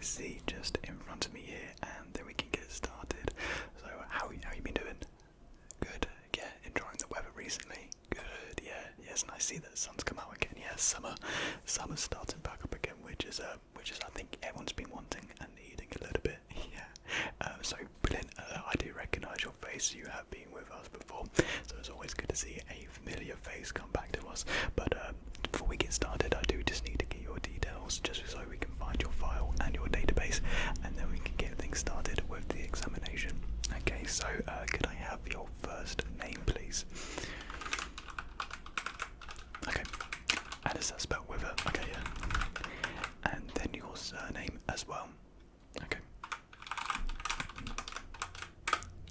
see just in front of me here, and then we can get started. So how you been doing? Good. Yeah, enjoying the weather recently. Good. Yeah. Yes, and I see that the sun's come out again. Yeah, summer's starting back up again, which is I think everyone's been wanting and needing a little bit. Yeah. So brilliant. I do recognise your face. You have been with us before, so it's always good to see a familiar face come back to us. But before we get started, I do just need to get your details, just so we can find your file and your database, and then we can get things started with the examination. Okay, so could I have your first name, please? Okay, and is that spelled with a? Okay, yeah. And then your surname as well. Okay.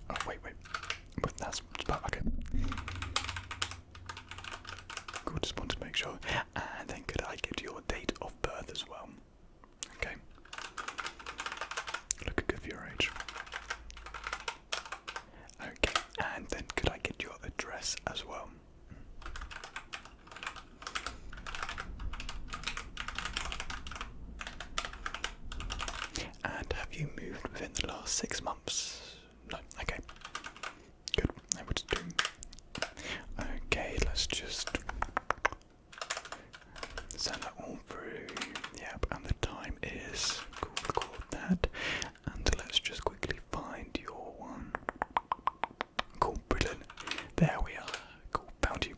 Oh, wait. But that's spelled, okay. Cool, just wanted to make sure. And then could I get your date of birth as well? Okay. Look good for your age. Okay, and then could I get your address as well? And have you moved within the last 6 months? No, okay. Good, able to do. Okay, let's just send that all through. Yep, and the time is, cool, record that. And let's just quickly find your one. Cool, brilliant. There we are. Cool, found you.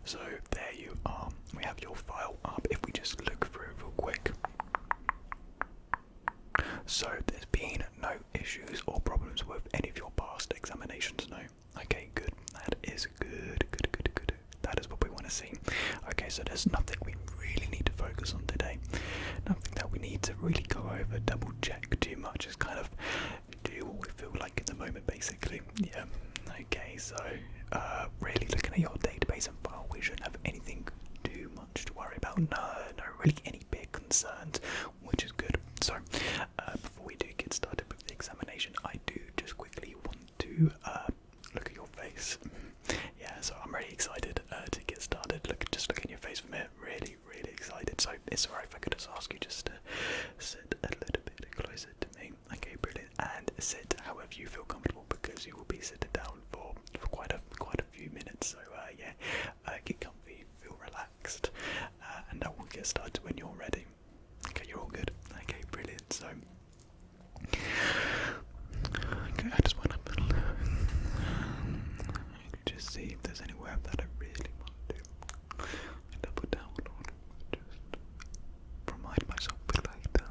So there you are. We have your file up. If we just look through real quick. So there's been no issues or problems with any of your past examinations, no? Okay, good. That is good. That is what we want to see. Okay, so there's nothing we really need to focus on today. Nothing that we need to really go over, double check too much. Just kind of do what we feel like in the moment, basically. Yeah. Okay, so really looking at your database and file, we shouldn't have anything too much to worry about. No, really any big concerns, which is good. So before we do get started with the examination, I do just quickly want to look at your face. Yeah, so I'm really excited to get started. Just look at your face from here. Really excited. So it's alright if I could just ask you just to sit a little bit closer to me. Okay, brilliant. And sit however you feel comfortable, because you will be sitting down for quite a few minutes. So yeah, get comfy, feel relaxed, and I will get started when you're ready. Okay, you're all good. Okay, brilliant. So okay, I just want to just see if there's anywhere that I really want to double down on. Just remind myself a bit later.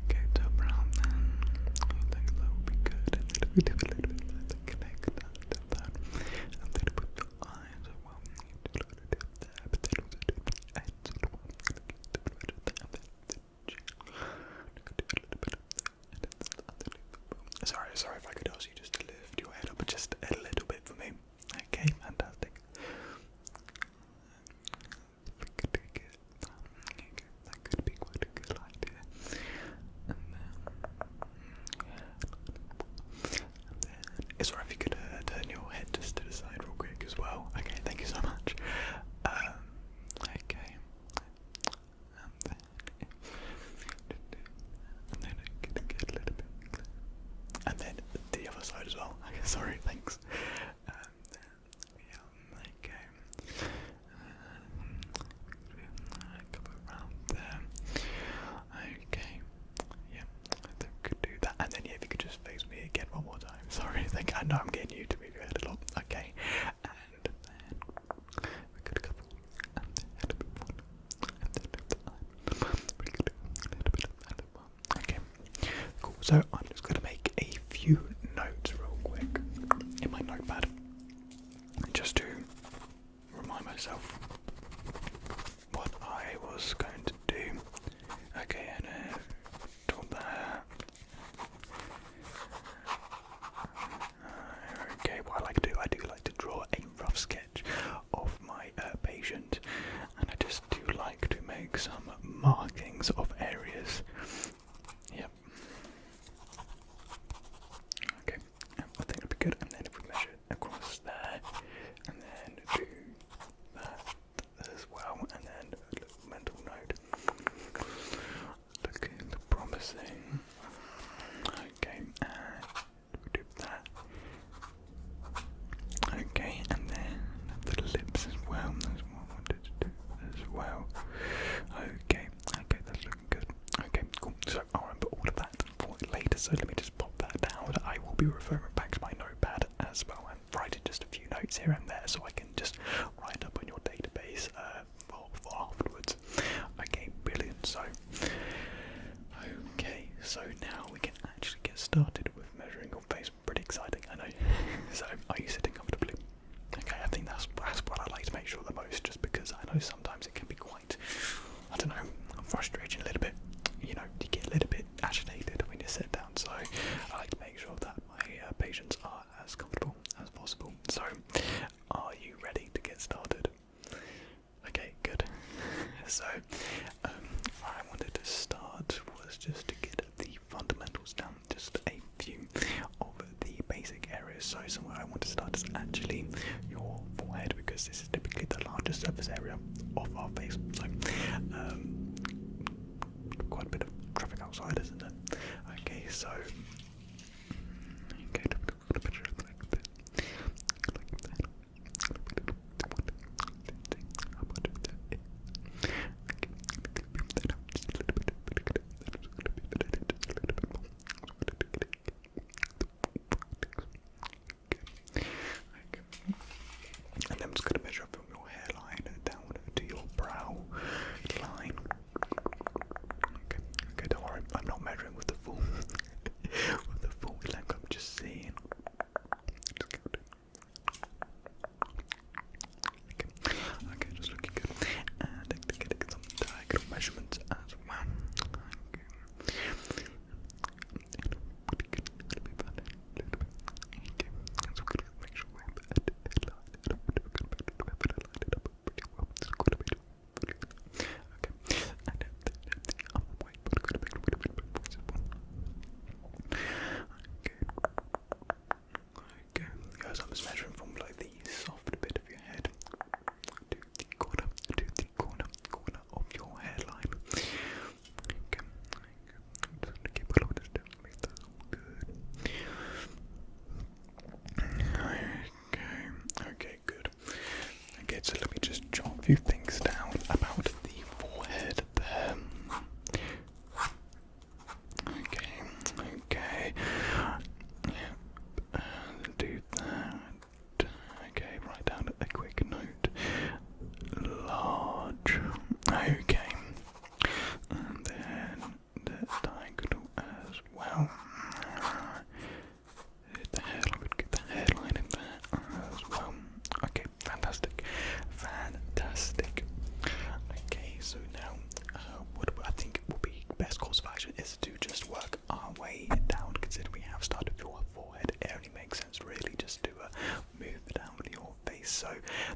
Okay, turn around then. I think that would be good. And then we do a little bit of the connect that. And then put your eyes as well. But then also do the head as well. Sorry if I could ask you just to lift your head up just a little bit for me. Okay, fantastic. That could be quite a good idea. And then it's alright if you could turn your head just to the side real quick as well. Okay, thank you so much. Okay. And then I could get a little bit. And then the other side as well. Okay, sorry, thanks. Yeah, okay. Come around there. Okay. Yeah, I think we could do that. And then yeah, if you could just face me again one more time. Sorry, I know I'm getting you to move your head a lot. Okay. And then we could couple. And then a little bit more. And then we could do a little bit of that as well. Okay. Cool. So I'm just gonna make a few notes real quick in my notepad, just to remind myself what I was going to do. Okay, and draw that. Okay, what I do like to draw a rough sketch of my patient, and I just do like to make some markings of areas. Yep. Okay, I think that'd be good. And then if we measure it across there, and then do that as well, and then a little mental note. So, where I wanted to start was just to get the fundamentals down, just a few of the basic areas. So, somewhere I want to start is actually your forehead, because this is typically the largest surface area of our face. So, quite a bit of traffic outside, isn't it? Okay, so. Okay, a picture like this. Like that. And then I'm just going to measure from your hairline down to your brow line. Okay, don't worry, I'm not measuring with the full length, I'm just seeing. Okay, just looking good. And to get some diagonal measurements as well. Okay, guys, I'm just measuring from like the soft bit of your head to the corner of your hairline. Okay, keep all of this down, make that all good. Okay, good. Okay, so let me just jot a few things down about the forehead there. Okay. Do that. Okay, write down a quick note. Large. Okay. And then the diagonal as well. The hairline, get the hairline in there as well. Okay, fantastic. Okay, so now what I think will be best course of action is to just work our way down. Considering we have started with your forehead, it only makes sense really just to move down your face. So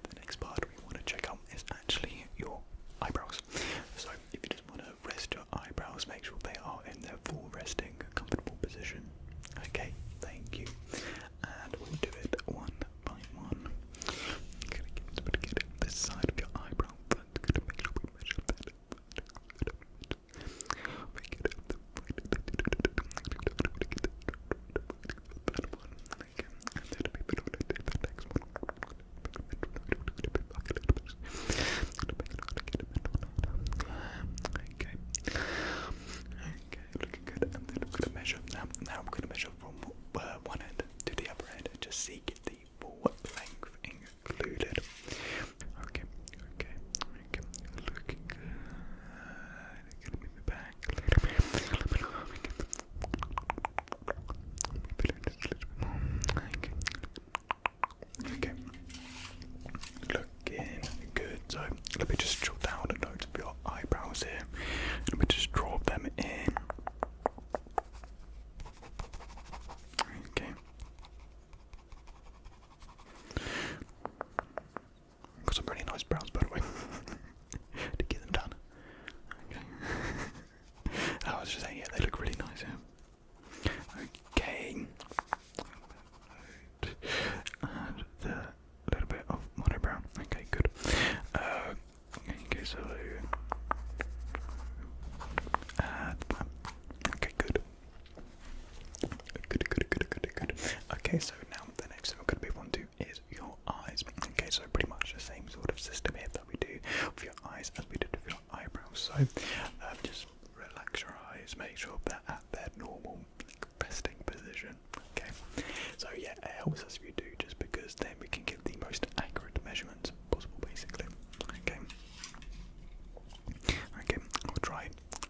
the next part we want to check out is actually your eyebrows. So if you just want to rest your eyebrows, make sure they are in their full resting, comfortable position. Okay, thank you. And we'll do it one by one. Gonna get this side of your eyebrow, but gonna make sure we measure that. Make it up the that one. Okay, and then we put on the next one. Okay, looking good. And then I'm gonna measure now I'm gonna measure from one end to the other end and just see get the full length included. Okay, looking good. Gonna move it back a little bit. Okay, looking good. So let me just jot down a note of your eyebrows here. Let me just draw them in. Okay. Got some really nice brows, by the way. To get them done. Okay. I was just saying, yeah, they look really nice. Yeah. Okay. And the little bit of monobrow. Okay, good. Okay, so okay, good. Good. Okay, so now the next thing we're going to move on to is your eyes. Okay, so pretty much the same sort of system here that we do for your eyes as we did with your eyebrows. So just relax your eyes, make sure they're at their normal resting position. Okay, so yeah, it helps us if you do, just because then we can get the most accurate measurements possible, basically. Okay,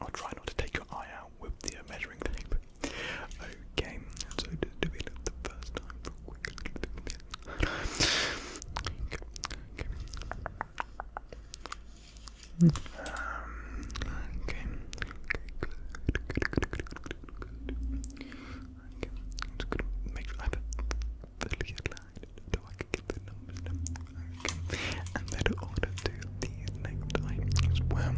I'll try not to take your eye out with the measuring tape. Okay, so just do it the first time real quick. Okay, good. Okay, just gonna make sure I have a fairly aligned so I can get the numbers down. Okay, and then order to the next eye as well.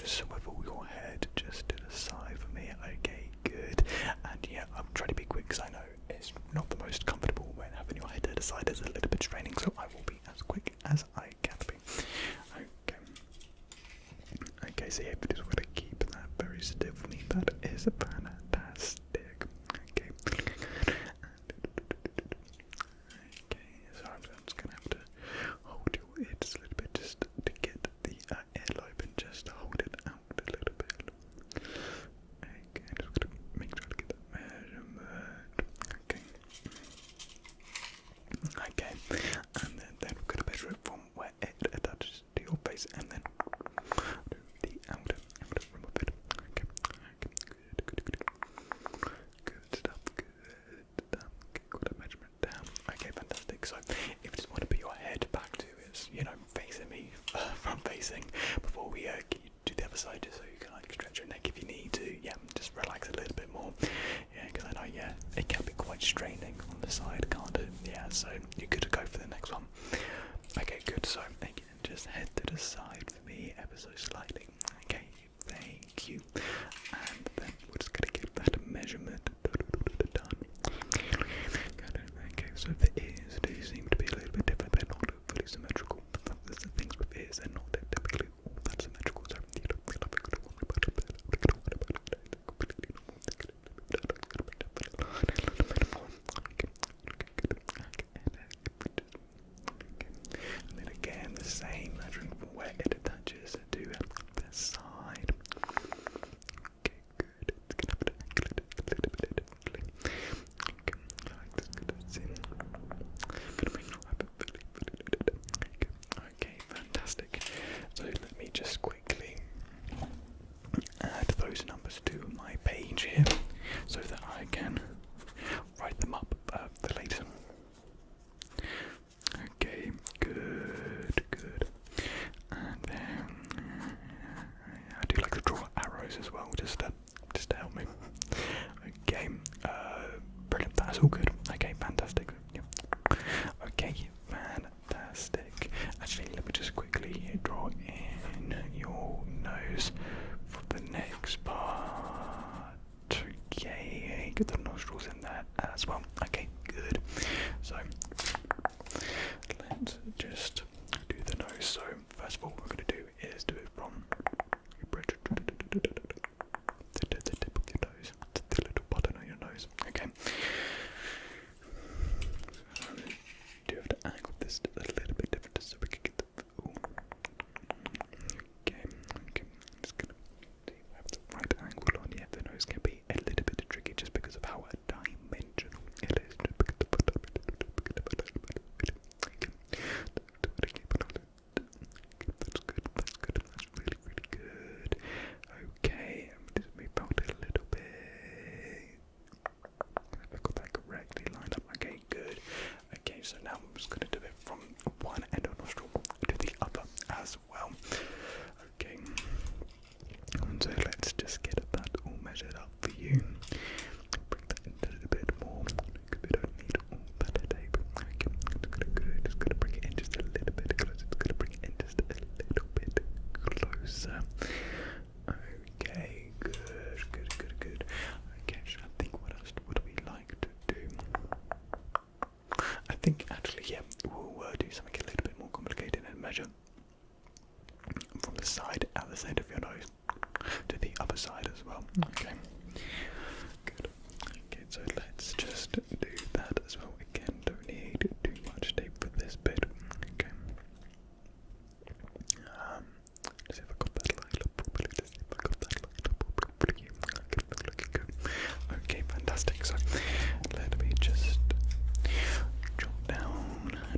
swivel your head just to the side for me. Okay, good. And yeah, I'm trying to be quick because I know it's not the most comfortable when having your head to the side is a little bit straining, so I will be as quick as I can be. Okay. Okay, so yeah, we just want to keep that very still for me. That is fantastic. Okay. Okay, so I'm just going to have to hold your ear just a little bit just to get the earlobe and just hold it out a little bit. Okay, just going to make sure to get that measurement. Okay. Okay, and then we're going to measure it from where it attaches to your face and then do the outer rim of it. Okay, good stuff, okay, got a measurement down. Okay, fantastic. So if you just want to put your head back to its, facing me, front facing, before we get you to the other side, just so you can like stretch your neck if you need to. Yeah, just relax a little bit more. Yeah, because I know, yeah, it can be quite straining on the side, can't it? Yeah, so you could go for the next one. Okay, good. So again, just head to the side for me, ever so slightly. Okay, thank you. And then we're just gonna get that measurement done. Okay, so the ears do seem to be a little bit different. They're not fully symmetrical. There's the things with ears, they're not typically all that symmetrical. So and then again, the same measuring from where it attaches to the side. Okay, good. It's gonna have to angle it a little bit differently. Okay, like this, that's in. Gonna make sure I have it okay, fantastic. So let me just quickly add those numbers to my page here so that I can write them up for later. Okay, good. And then I do like to draw arrows as well, just to help me. Okay, brilliant. That's all good. Okay, fantastic. Yep. Okay, fantastic. Actually, let me just quickly draw in your nose for the next part. Okay, get the nostrils in there as well. Okay, good. So let's just do the nose. So first of all, what we're going to do is do it from the tip of your nose to the little button on your nose. Okay. So do have to angle this a little bit different so we can get the. Ooh. Okay. Just gonna see if I have the right angle on. Yeah, the nose can be a little bit tricky just because of how dimensional it is. That's really good. Okay, just move out a little bit. Have I got that correctly lined up? Okay, good. Okay, so now I'm just going to do it from one end of nostril to the other as well. Okay, and so let's just get that all measured up for you. Bring that in a little bit more, because we don't need all that tape. Okay, just gonna bring it in just a little bit closer. It's gonna bring it in just a little bit closer. Okay, good. Okay, so I think what else would we like to do? I think actually, yeah, we'll do something a little bit more complicated and measure from the side, at the side of your nose, to the other side as well. Okay, good. Okay, so let's just do that as well. Again, don't need too much tape for this bit. Okay. Let's see if I got that lined up properly. Okay, looking good. Okay, fantastic. So let me just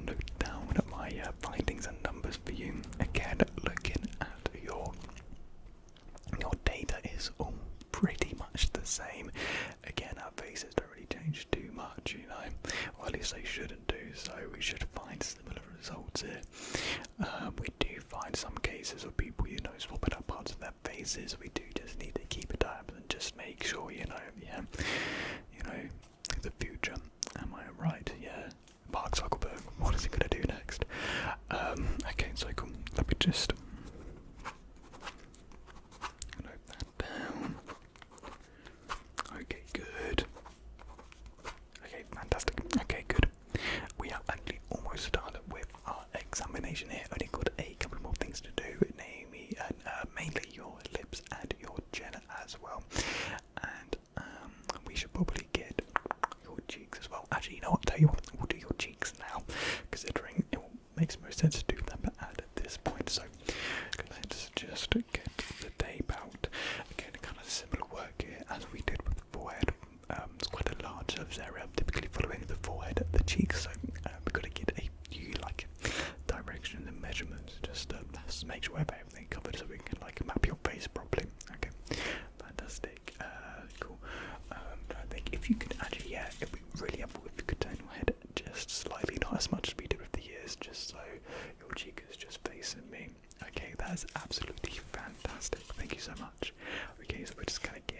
note down my findings and numbers for you. Again, looking at your data is all pretty much the same. Again, our faces don't really change too much, or at least they shouldn't do, so we should find similar results here. We do find some cases of people, swapping out parts of their faces. We do just need to keep a tab and just make sure, the future. Am I right? Yeah. Mark Zuckerberg, what is he going to do next? Okay, so cool. Let me just nerves area, typically following the forehead, the cheeks. So we've got to get a few like directions and measurements, just to make sure we have everything covered, so we can like map your face properly. Okay, fantastic. Cool. I think if you could actually, yeah, it'd be really helpful if you could turn your head just slightly, not as much as we did with the ears, just so your cheek is just facing me. Okay, that's absolutely fantastic. Thank you so much. Okay, so we're just gonna get.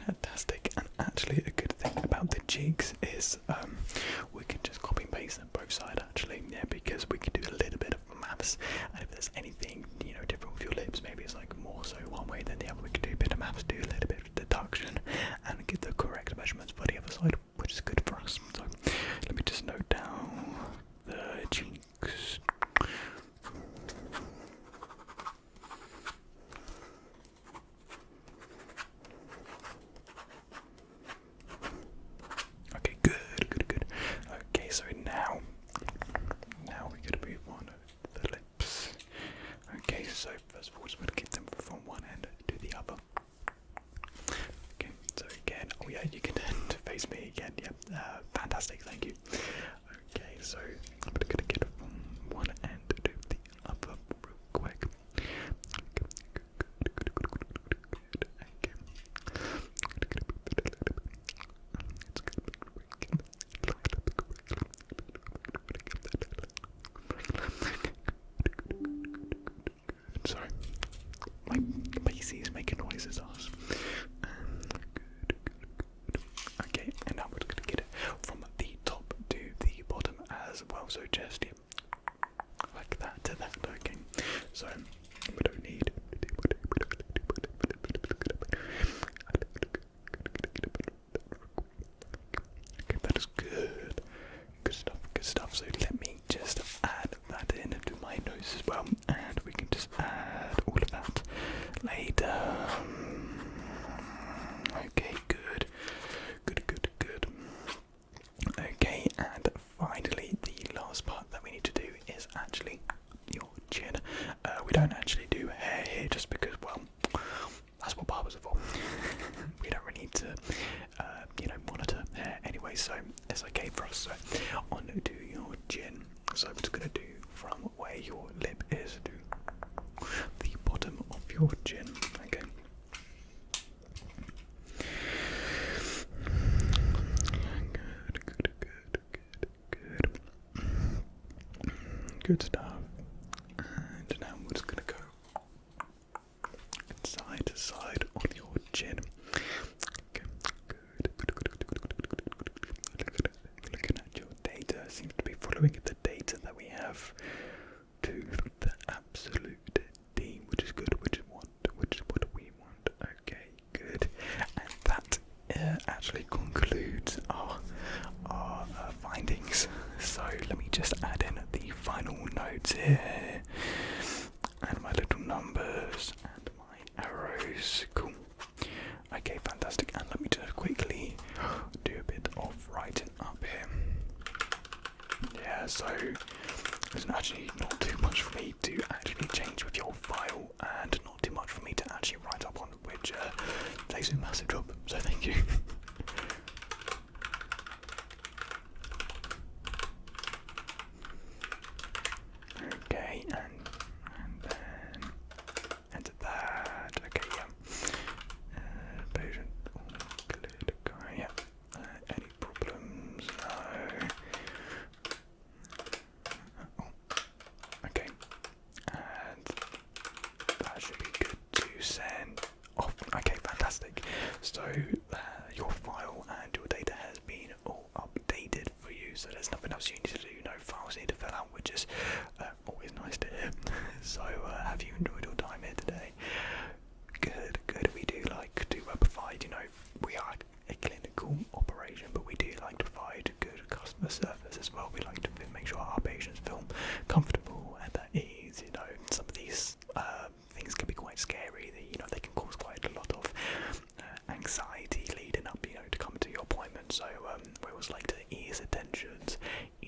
Fantastic, and actually a good thing about the cheeks is we can just copy and paste them both sides actually, yeah, because we can do a little bit of maths, and if there's anything, you know, different with your lips, maybe it's like more so one way than the other, we can do a bit of maths, do a little bit of deduction, and get the correct measurements for the other side, which is good for us. So let me just note down the cheeks. Okay, so now we're going to move on to the lips. Okay, so first of all, just going to get them from one end to the other. Okay, so again, oh yeah, you can face me again. Yeah, fantastic, thank you. Okay, so I'm going to get it from one end to the other real quick. Sorry, my PC is making noises. Okay, and now we're going to get it from the top to the bottom as well. So just like that to that. Okay, so we don't need. Okay, that is good. Good stuff. Good stuff. So let me just add that in to my nose as well, and we can just add all of that later. Okay, good. Good. Okay, and finally, the last part that we need to do is actually your chin. We don't actually do hair here just because, well, that's what barbers are for. We don't really need to, monitor hair anyway, so it's okay for us. So on to your chin. So I'm just going to do from where your lip is to the bottom of your chin. Okay. Good stuff. And now we're just going to go side to side on your chin. Okay, good. Looking at your data, seems to be following the data that we have to the absolute D, which is good, which is what we want. Okay, good. And that actually concludes our findings. So let me just add in the final notes here, and my little numbers and my arrows. Cool. Okay, fantastic. And let me just quickly do a bit of writing up here. Yeah, so there's actually not too much for me to actually change with your file, and not too much for me to actually write up on, which takes a massive job, so thank you. Okay,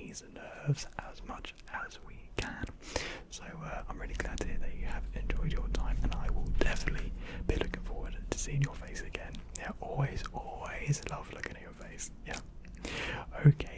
these nerves as much as we can. So I'm really glad to hear that you have enjoyed your time, and I will definitely be looking forward to seeing your face again. Yeah, always love looking at your face. Yeah. Okay,